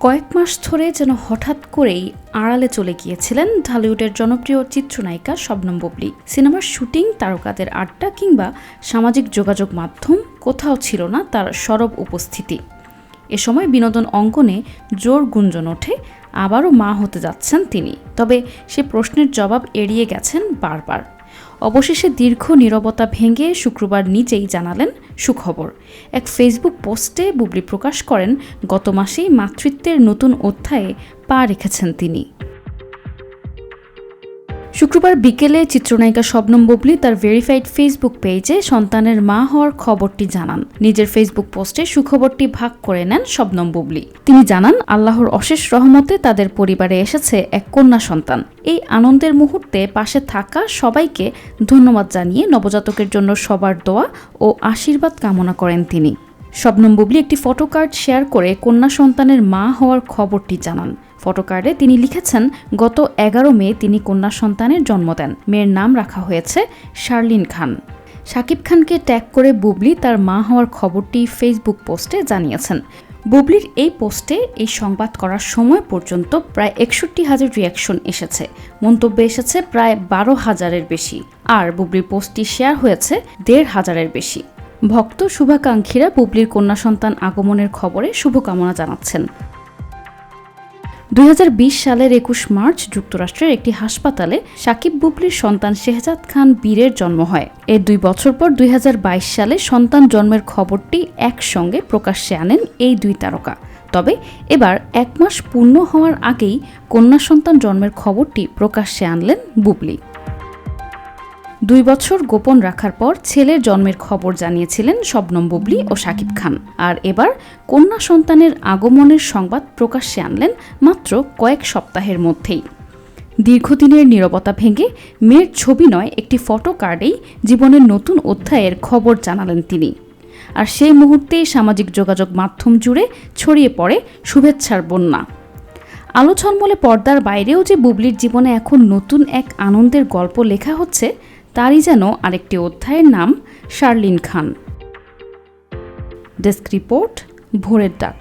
কয়েক মাস ধরে যেন হঠাৎ করেই আড়ালে চলে গিয়েছিলেন ঢালিউডের জনপ্রিয় চিত্রনায়িকা শবনম বুবলী। সিনেমার শুটিং, তারকাদের আড্ডা কিংবা সামাজিক যোগাযোগ মাধ্যম কোথাও ছিল না তার সরব উপস্থিতি। এ সময় বিনোদন অঙ্গনে জোর গুঞ্জন ওঠে আবারও মা হতে যাচ্ছেন তিনি। তবে সে প্রশ্নের জবাব এড়িয়ে গেছেন বারবার। অবশেষে দীর্ঘ নীরবতা ভেঙে শুক্রবার নিজেই জানালেন সুখবর। এক ফেসবুক পোস্টে বুবলী প্রকাশ করেন গত মাসেই মাতৃত্বের নতুন অধ্যায়ে পা রেখেছেন তিনি। শুক্রবার বিকেলে চিত্রনায়িকা শবনম বুবলী তার ভেরিফাইড ফেসবুক পেজে সন্তানের মা হওয়ার খবরটি জানান। নিজের ফেসবুক পোস্টে সুখবরটি ভাগ করে নেন শবনম বুবলী। তিনি জানান, আল্লাহর অশেষ রহমতে তাদের পরিবারে এসেছে এক কন্যা সন্তান। এই আনন্দের মুহূর্তে পাশে থাকা সবাইকে ধন্যবাদ জানিয়ে নবজাতকের জন্য সবার দোয়া ও আশীর্বাদ কামনা করেন তিনি। শবনম বুবলী একটি ফটোকার্ড শেয়ার করে কন্যা সন্তানের মা হওয়ার খবরটি জানান। ফটোকার্ডে তিনি লিখেছেন, গত 11 মে তিনি কন্যা সন্তানের জন্ম দেন। মেয়ের নাম রাখা হয়েছে শার্লিন খান। শাকিব খানকে ট্যাগ করে বুবলী তার মা হওয়ার খবরটি ফেসবুক পোস্টে জানিয়েছেন। বুবলীর এই পোস্টে এই সংবাদ করার সময় পর্যন্ত প্রায় 61,000 রিয়াকশন এসেছে। মন্তব্য এসেছে প্রায় 12,000-এর বেশি। আর বুবলীর পোস্টটি শেয়ার হয়েছে 1,500-এর বেশি। ভক্ত শুভাকাঙ্ক্ষীরা বুবলীর কন্যা সন্তান আগমনের খবরে শুভকামনা জানাচ্ছেন। 2020 সালের 21 মার্চ যুক্তরাষ্ট্রের একটি হাসপাতালে শাকিব বুবলীর সন্তান শেহজাদ খান বীরের জন্ম হয়। এর 2 বছর পর 2022 সালে সন্তান জন্মের খবরটি একসঙ্গে প্রকাশ্যে আনেন এই দুই তারকা। তবে এবার 1 মাস পূর্ণ হওয়ার আগেই কন্যা সন্তান জন্মের খবরটি প্রকাশ্যে আনলেন বুবলী। 2 বছর গোপন রাখার পর ছেলের জন্মের খবর জানিয়েছিলেন শবনম বুবলী ও শাকিব খান। আর এবার কন্যা সন্তানের আগমনের সংবাদ প্রকাশ্যে আনলেন মাত্র কয়েক সপ্তাহের মধ্যেই। দীর্ঘদিনের নীরবতা ভেঙে মেয়ের ছবি নয়, একটি ফটো কার্ডেই জীবনের নতুন অধ্যায়ের খবর জানালেন তিনি। আর সেই মুহূর্তেই সামাজিক যোগাযোগ মাধ্যম জুড়ে ছড়িয়ে পড়ে শুভেচ্ছার বন্যা। আলো ঝলমলে পর্দার বাইরেও যে বুবলীর জীবনে এখন নতুন এক আনন্দের গল্প লেখা হচ্ছে, তারই যেন আরেকটি অধ্যায়ের নাম শার্লিন খান। ডেস্ক রিপোর্ট, ভোরের ডাক।